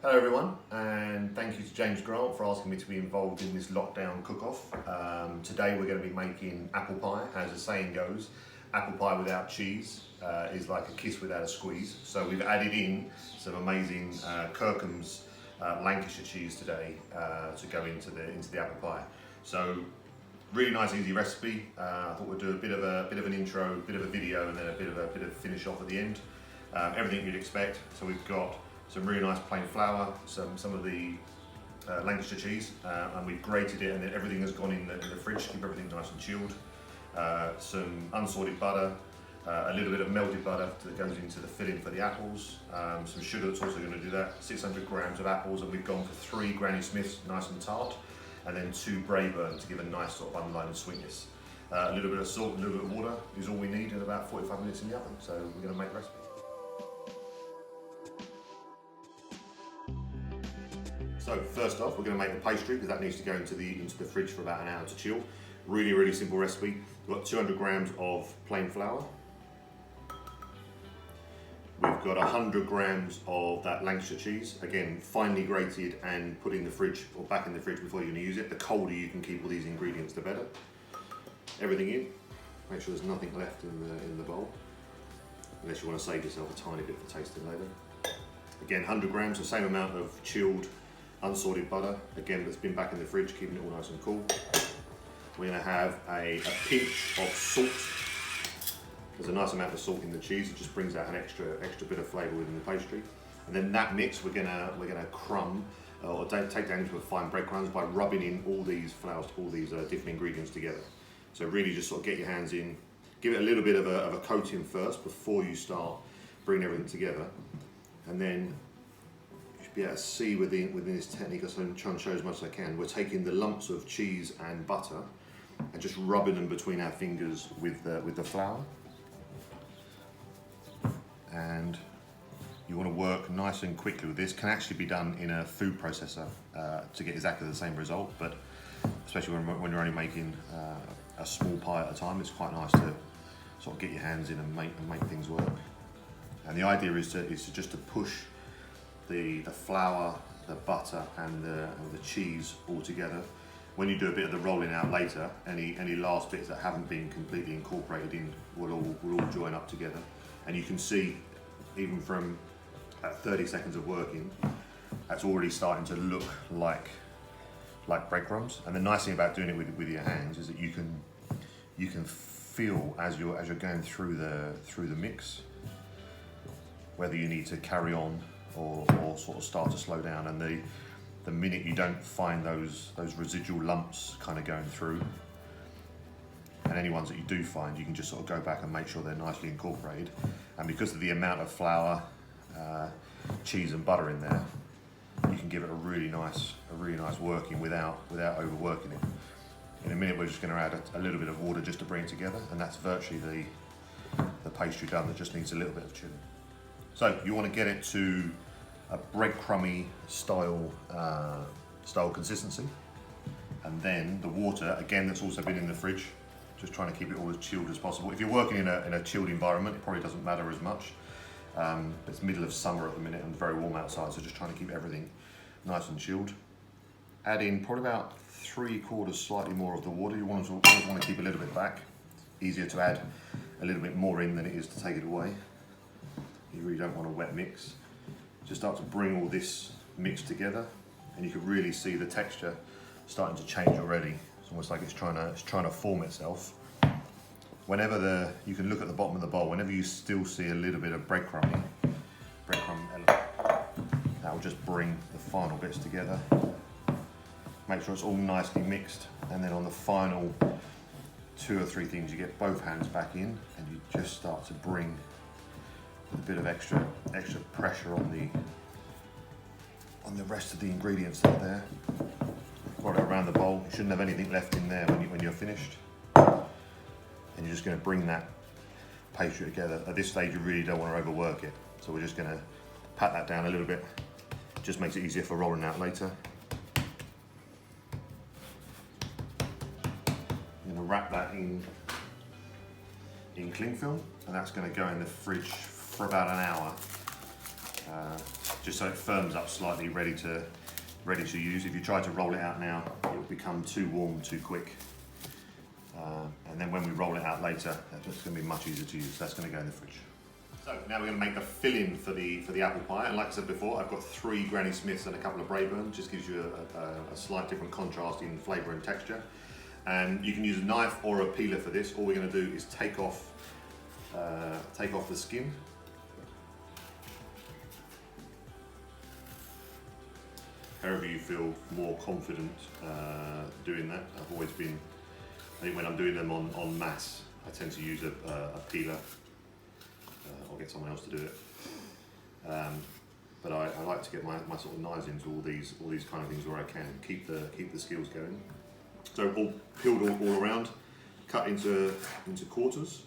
Hello everyone, and thank you to James Grant for asking me to be involved in this lockdown cook-off. Today we're going to be making apple pie. As the saying goes, apple pie without cheese is like a kiss without a squeeze. So we've added in some amazing Kirkham's Lancashire cheese today to go into the apple pie. So really nice, easy recipe. I thought we'd do a bit of an intro, a bit of a video, and then a bit of finish off at the end. Everything you'd expect. So we've got some really nice plain flour, some of the Lancashire cheese, and we've grated it, and then everything has gone in the fridge to keep everything nice and chilled. Some unsalted butter, a little bit of melted butter that goes into the filling for the apples, some sugar that's also going to do that, 600 grams of apples, and we've gone for 3 Granny Smiths, nice and tart, and then 2 Braeburn to give a nice sort of underlying sweetness. A little bit of salt, a little bit of water is all we need in about 45 minutes in the oven, so we're going to make the recipe. So first off, we're going to make the pastry because that needs to go into the fridge for about an hour to chill. Really simple recipe. We've got 200 grams of plain flour. We've got 100 grams of that Lancashire cheese, again finely grated and put in the fridge or back in the fridge before you're going to use it. The colder you can keep all these ingredients, the better. Everything in. Make sure there's nothing left in the bowl, unless you want to save yourself a tiny bit for tasting later. Again, 100 grams, the same amount of chilled unsalted butter, again that's been back in the fridge, keeping it all nice and cool. We're going to have a pinch of salt. There's a nice amount of salt in the cheese. It just brings out an extra bit of flavour within the pastry. And then that mix we're gonna crumb or take down into a fine breadcrumbs by rubbing in all these flours, all these different ingredients together. So really just sort of get your hands in, give it a little bit of a coating first before you start bringing everything together, and then be able to see within this technique, I'm trying to show as much as I can, we're taking the lumps of cheese and butter and just rubbing them between our fingers with the flour. And you want to work nice and quickly with this. Can actually be done in a food processor to get exactly the same result, but especially when you're only making a small pie at a time, it's quite nice to sort of get your hands in and make things work. And the idea is to just to push the flour, the butter, and the cheese all together. When you do a bit of the rolling out later, any last bits that haven't been completely incorporated in will all join up together. And you can see, even from 30 seconds of working, that's already starting to look like breadcrumbs. And the nice thing about doing it with your hands is that you can feel as you're going through the mix whether you need to carry on or sort of start to slow down, and the minute you don't find those residual lumps kind of going through, and any ones that you do find, you can just sort of go back and make sure they're nicely incorporated. And because of the amount of flour, cheese and butter in there, you can give it a really nice working without overworking it. In a minute we're just going to add a little bit of water just to bring it together, and that's virtually the pastry done. That just needs a little bit of chilling. So you want to get it to a breadcrumby style consistency, and then the water, again, that's also been in the fridge, just trying to keep it all as chilled as possible. If you're working in a chilled environment, it probably doesn't matter as much. It's middle of summer at the minute and very warm outside, so just trying to keep everything nice and chilled. Add in probably about 3/4 slightly more of the water. You always want to keep a little bit back. Easier to add a little bit more in than it is to take it away. You really don't want a wet mix. Just start to bring all this mix together, and you can really see the texture starting to change already. It's almost like it's trying to form itself. Whenever you can look at the bottom of the bowl, whenever you still see a little bit of breadcrumb element, that will just bring the final bits together. Make sure it's all nicely mixed, and then on the final 2 or 3 things, you get both hands back in, and you just start to bring a bit of extra pressure on the rest of the ingredients that are there. Got it around the bowl. You shouldn't have anything left in there when you're finished. And you're just going to bring that pastry together. At this stage, you really don't want to overwork it, so we're just going to pat that down a little bit. Just makes it easier for rolling out later. I'm going to wrap that in cling film, and that's going to go in the fridge for about an hour, just so it firms up slightly, ready to use. If you try to roll it out now, it will become too warm too quick. And then when we roll it out later, it's going to be much easier to use. That's going to go in the fridge. So now we're going to make the filling for the apple pie. And like I said before, I've got 3 Granny Smiths and a couple of Braeburn. Just gives you a slight different contrast in flavour and texture. And you can use a knife or a peeler for this. All we're going to do is take off the skin. However you feel more confident doing that. I've always been, I think when I'm doing them on mass, I tend to use a peeler or get someone else to do it. But I like to get my sort of knives into all these kind of things where I can keep the skills going. So all peeled all around, cut into quarters,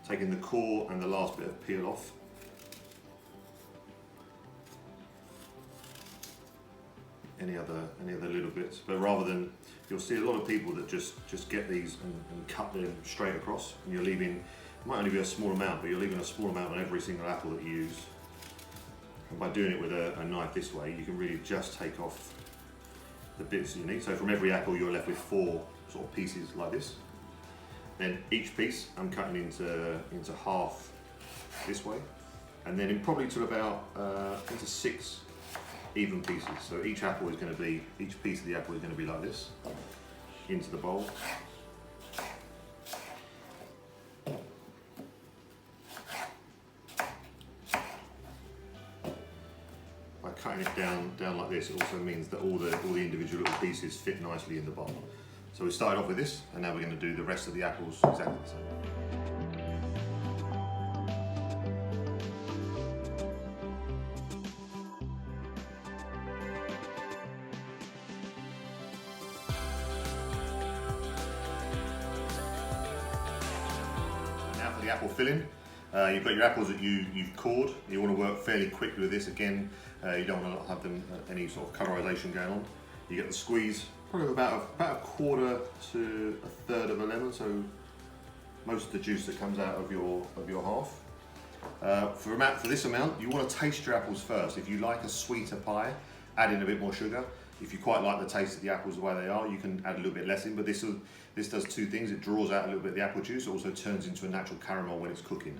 taking the core and the last bit of peel off. Any other little bits, but rather than, you'll see a lot of people that just get these and cut them straight across, and you're leaving, it might only be a small amount, but you're leaving a small amount on every single apple that you use. And by doing it with a knife this way, you can really just take off the bits you need. So from every apple you're left with 4 sort of pieces like this. Then each piece I'm cutting into half this way, and then probably to about into 6 even pieces. So each piece of the apple is going to be like this, into the bowl. By cutting it down like this, it also means that all the individual little pieces fit nicely in the bowl. So we started off with this, and now we're going to do the rest of the apples exactly the same. The apple filling. You've got your apples that you've cored. You want to work fairly quickly with this. Again, you don't want to have them any sort of colorization going on. You get the squeeze, probably about a quarter to a third of a lemon, so most of the juice that comes out of your half. For this amount, you want to taste your apples first. If you like a sweeter pie, add in a bit more sugar. If you quite like the taste of the apples the way they are, you can add a little bit less in, but this does 2 things. It draws out a little bit of the apple juice. It also turns into a natural caramel when it's cooking.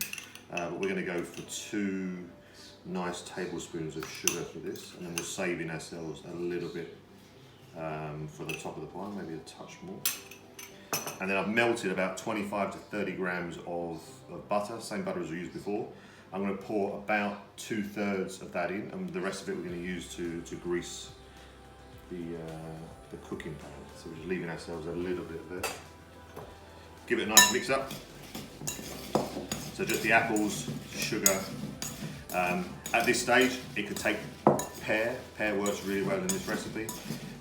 But we're going to go for 2 nice tablespoons of sugar for this, and then we'll save in ourselves a little bit for the top of the pie, maybe a touch more. And then I've melted about 25 to 30 grams of butter, same butter as we used before. I'm going to pour about 2/3 of that in, and the rest of it we're going to use to grease the cooking pan. So we're just leaving ourselves a little bit there. Give it a nice mix up. So just the apples, sugar. At this stage, it could take pear. Pear works really well in this recipe.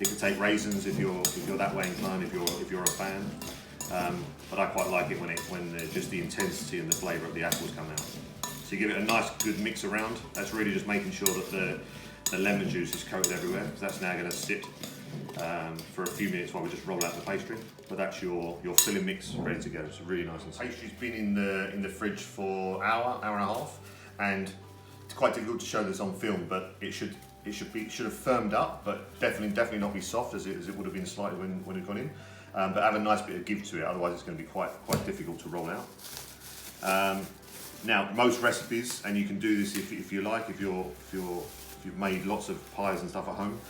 It could take raisins if you're that way inclined, if you're a fan. But I quite like it when just the intensity and the flavour of the apples come out. So you give it a nice good mix around. That's really just making sure that the lemon juice is coated everywhere. So that's now going to sit for a few minutes while we just roll out the pastry. But that's your filling mix ready to go. It's really nice and sweet. Pastry's been in the fridge for hour and a half, and it's quite difficult to show this on film, but it should have firmed up, but definitely not be soft as it would have been slightly when it gone in. But have a nice bit of give to it. Otherwise, it's going to be quite difficult to roll out. Now, most recipes, and you can do this if you like, if you've made lots of pies and stuff at home,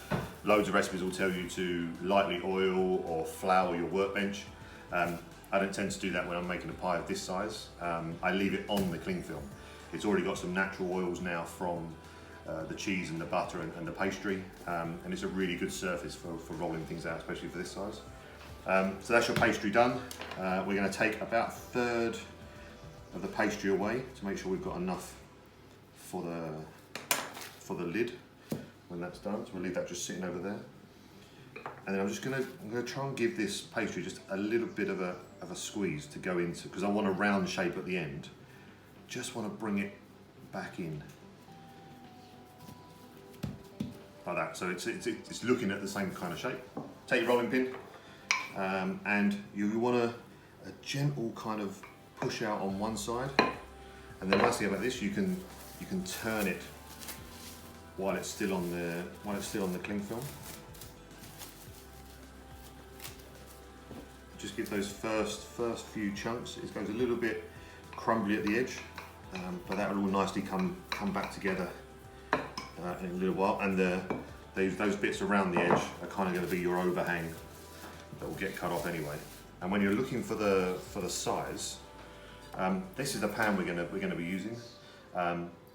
loads of recipes will tell you to lightly oil or flour your workbench. I don't tend to do that when I'm making a pie of this size. I leave it on the cling film. It's already got some natural oils now from the cheese and the butter and the pastry, and it's a really good surface for rolling things out, especially for this size. So that's your pastry done. We're going to take about 1/3 of the pastry away to make sure we've got enough for the lid when that's done. So we'll leave that just sitting over there. And then I'm going to try and give this pastry just a little bit of a squeeze to go into, because I want a round shape at the end. Just want to bring it back in like that. So it's looking at the same kind of shape. Take your rolling pin, and you want a gentle kind of push out on one side, and then nice thing about this, you can turn it while it's still on the cling film. Just give those first few chunks. It goes a little bit crumbly at the edge, but that will all nicely come back together in a little while. And those bits around the edge are kind of going to be your overhang that will get cut off anyway. And when you're looking for the size, this is the pan we're going to be using.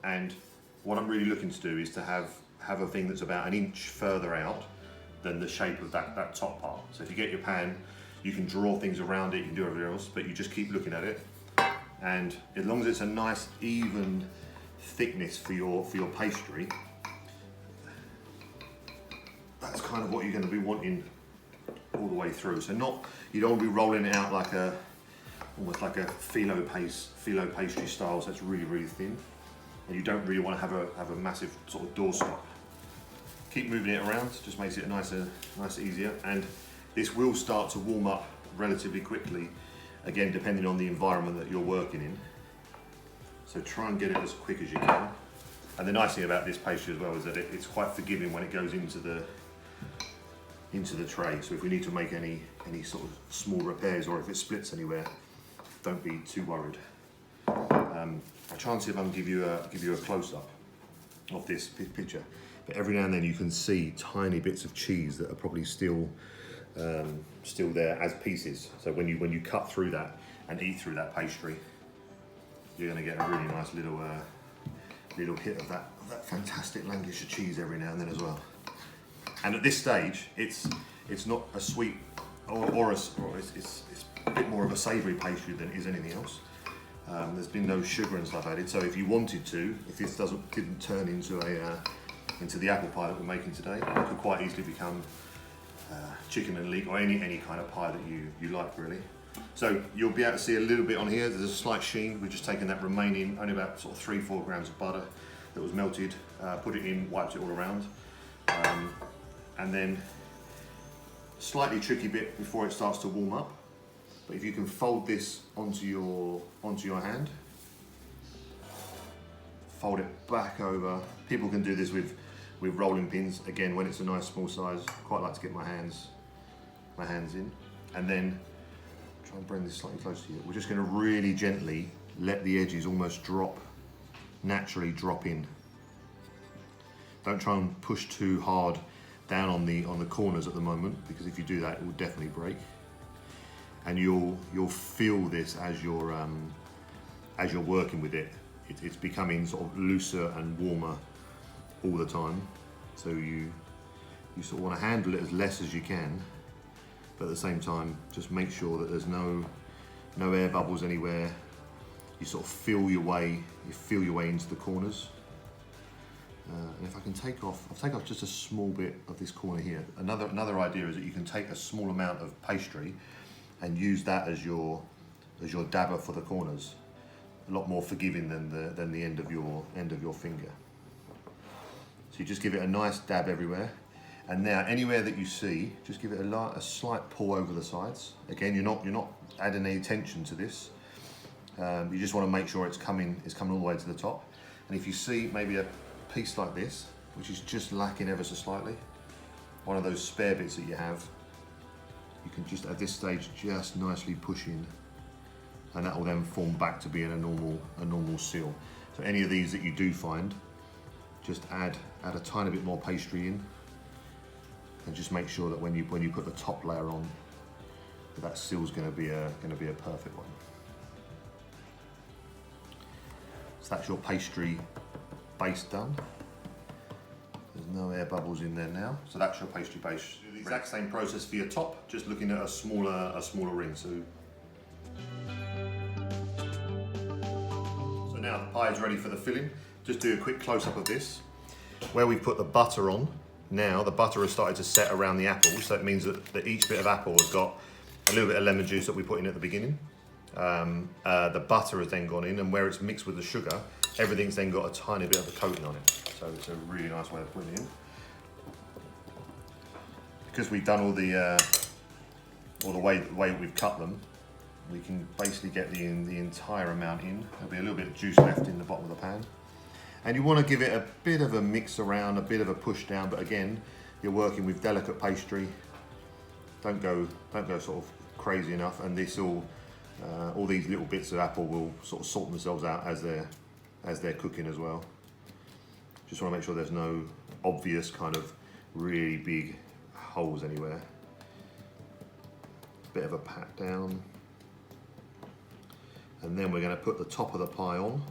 And what I'm really looking to do is to have a thing that's about an inch further out than the shape of that top part. So if you get your pan, you can draw things around it, you can do everything else, but you just keep looking at it. And as long as it's a nice even thickness for your pastry, that's kind of what you're going to be wanting all the way through. So you don't want to be rolling it out like almost like a phyllo pastry style, so it's really thin. And you don't really want to have a massive sort of doorstop. Keep moving it around, just makes it nicer, easier. And this will start to warm up relatively quickly, again depending on the environment that you're working in. So try and get it as quick as you can. And the nice thing about this pastry as well is that it's quite forgiving when it goes into the tray. So if we need to make any sort of small repairs, or if it splits anywhere, don't be too worried. I'll try and see if I can give you a close-up of this picture. But every now and then you can see tiny bits of cheese that are probably still there as pieces. So when you cut through that and eat through that pastry, you're going to get a really nice little hit of that fantastic Lancashire cheese every now and then as well. And at this stage, it's not a sweet it's a bit more of a savoury pastry than it is anything else. There's been no sugar and stuff added, so if you wanted to, if this didn't turn into the apple pie that we're making today, it could quite easily become chicken and leek, or any kind of pie that you like really. So you'll be able to see a little bit on here. There's a slight sheen. We've just taken that remaining, only about sort of 3-4 grams of butter that was melted, put it in, wiped it all around, and then slightly tricky bit before it starts to warm up. But if you can fold this onto your hand, fold it back over. People can do this with rolling pins. Again, when it's a nice small size, I quite like to get my hands in, and then try and bring this slightly closer to you. We're just going to really gently let the edges almost naturally drop in. Don't try and push too hard down on the corners at the moment, because if you do that, it will definitely break. And you'll feel this as you're working with it. It's becoming sort of looser and warmer all the time. So you sort of want to handle it as less as you can, but at the same time, just make sure that there's no air bubbles anywhere. You sort of feel your way into the corners. And if I can I'll take off just a small bit of this corner here. Another idea is that you can take a small amount of pastry and use that as your dabber for the corners. A lot more forgiving than the end of your finger. So you just give it a nice dab everywhere. And now anywhere that you see, just give it a slight pull over the sides. Again, you're not adding any tension to this. You just want to make sure it's coming all the way to the top. And if you see maybe a piece like this, which is just lacking ever so slightly, one of those spare bits that you have, you can just at this stage just nicely push in, and that will then form back to being a normal seal. So any of these that you do find, just add a tiny bit more pastry in, and just make sure that when you put the top layer on, that seal's going to be a perfect one. So that's your pastry base done. There's no air bubbles in there now. So that's your pastry base. Do the exact same process for your top, just looking at a smaller ring. So now the pie is ready for the filling. Just do a quick close-up of this. Where we've put the butter on, now the butter has started to set around the apple, so it means that each bit of apple has got a little bit of lemon juice that we put in at the beginning. The butter has then gone in, and where it's mixed with the sugar, everything's then got a tiny bit of a coating on it. So it's a really nice way of putting it in. Because we've done all the way we've cut them, we can basically get the entire amount in. There'll be a little bit of juice left in the bottom of the pan. And you want to give it a bit of a mix around, a bit of a push down, but again, you're working with delicate pastry. Don't go sort of crazy enough, and this all these little bits of apple will sort of sort themselves out as they're cooking as well. Just want to make sure there's no obvious kind of really big holes anywhere. Bit of a pat down. And then we're going to put the top of the pie on.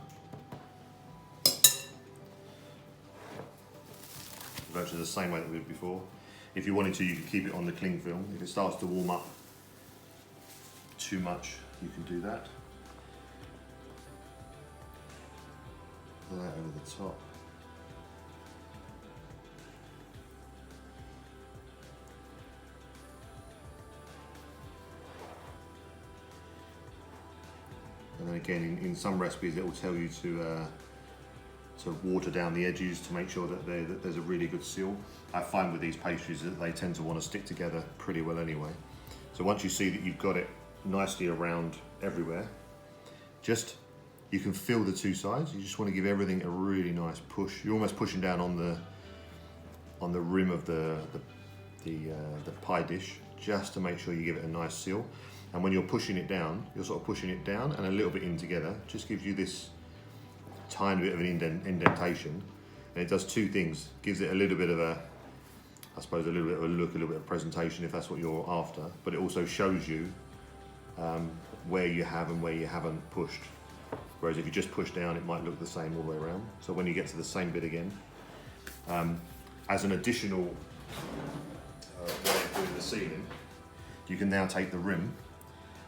Virtually the same way that we did before. If you wanted to, you could keep it on the cling film. If it starts to warm up too much, you can do that. Pull that over the top. And then again, in some recipes, it will tell you to water down the edges to make sure that there's a really good seal. I find with these pastries that they tend to want to stick together pretty well anyway. So once you see that you've got it nicely around everywhere, you can feel the two sides. You just want to give everything a really nice push. You're almost pushing down on the rim of the pie dish, just to make sure you give it a nice seal. And when you're pushing it down, you're sort of pushing it down and a little bit in together. Just gives you this tiny bit of an indentation, and it does two things. Gives it a little bit of a, I suppose, a little bit of a look, a little bit of presentation if that's what you're after, but it also shows you where you have and where you haven't pushed. Whereas if you just push down, it might look the same all the way around. So when you get to the same bit again, as an additional way of doing the sealing, you can now take the rim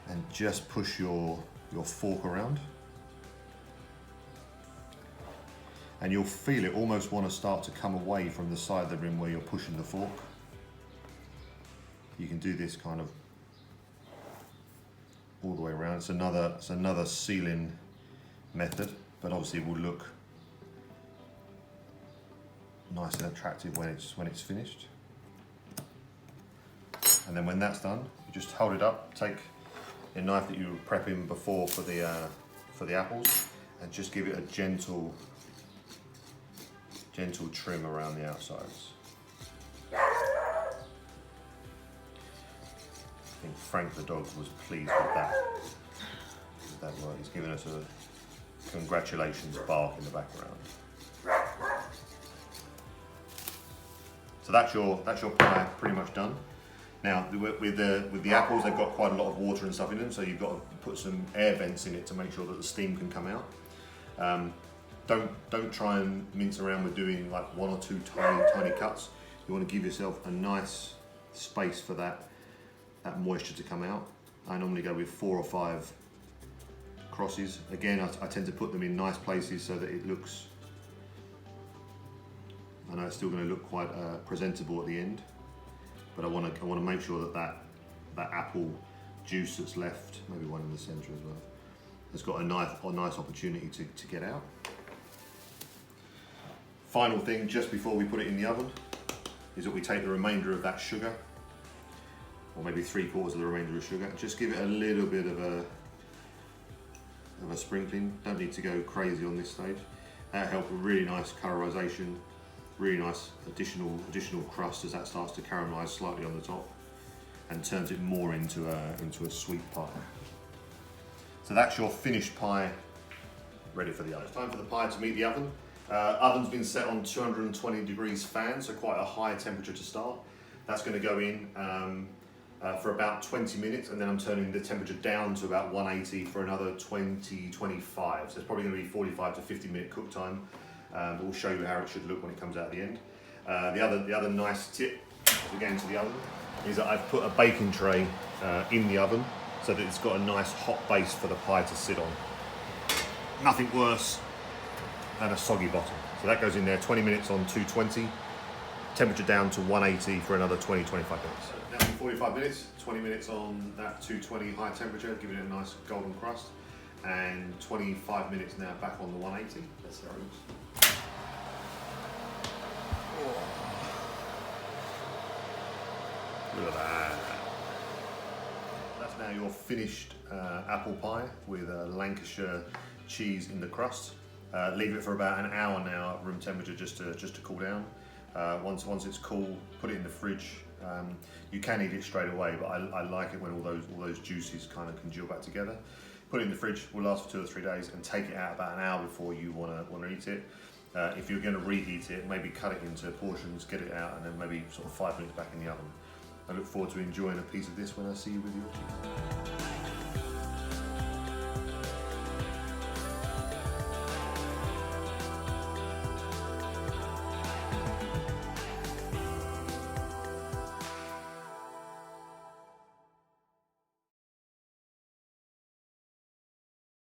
and just push your fork around. And you'll feel it almost want to start to come away from the side of the rim where you're pushing the fork. You can do this kind of all the way around. It's another sealing method, but obviously it will look nice and attractive when it's finished. And then when that's done, you just hold it up, take a knife that you were prepping before for the apples, and just give it a gentle trim around the outsides. I think Frank the dog was pleased with that work. He's given us a congratulations bark in the background. So that's your pie pretty much done. Now with the apples, they've got quite a lot of water and stuff in them, so you've got to put some air vents in it to make sure that the steam can come out. Don't try and mince around with doing like one or two tiny cuts. You want to give yourself a nice space for that moisture to come out. I normally go with 4 or 5 crosses. Again, I tend to put them in nice places so that it looks, I know it's still going to look quite presentable at the end, but I want to make sure that apple juice that's left, maybe one in the centre as well, has got a nice opportunity to get out. Final thing, just before we put it in the oven, is that we take the remainder of that sugar, or maybe 3/4 of the remainder of sugar, just give it a little bit of a sprinkling. Don't need to go crazy on this stage. That'll help a really nice colorization, really nice additional crust as that starts to caramelize slightly on the top, and turns it more into a sweet pie. So that's your finished pie, ready for the oven. It's time for the pie to meet the oven. Oven's been set on 220 degrees fan, so quite a high temperature to start. That's going to go in for about 20 minutes, and then I'm turning the temperature down to about 180 for another 20-25. So it's probably going to be 45 to 50 minute cook time. But we'll show you how it should look when it comes out at the end. The other nice tip as we get into the oven is that I've put a baking tray in the oven so that it's got a nice hot base for the pie to sit on. Nothing worse than a soggy bottom. So that goes in there, 20 minutes on 220, temperature down to 180 for another 20-25 minutes. Now 45 minutes, 20 minutes on that 220 high temperature, giving it a nice golden crust, and 25 minutes now back on the 180. Let's see how it looks. Look at that. That's now your finished apple pie with Lancashire cheese in the crust. Leave it for about an hour now at room temperature just to cool down. Once it's cool, put it in the fridge. You can eat it straight away, but I like it when all those juices kind of congeal back together. Put it in the fridge, will last for 2 or 3 days, and take it out about an hour before you want to eat it. If you're going to reheat it, maybe cut it into portions, get it out, and then maybe sort of 5 minutes back in the oven. I look forward to enjoying a piece of this when I see you with your chicken.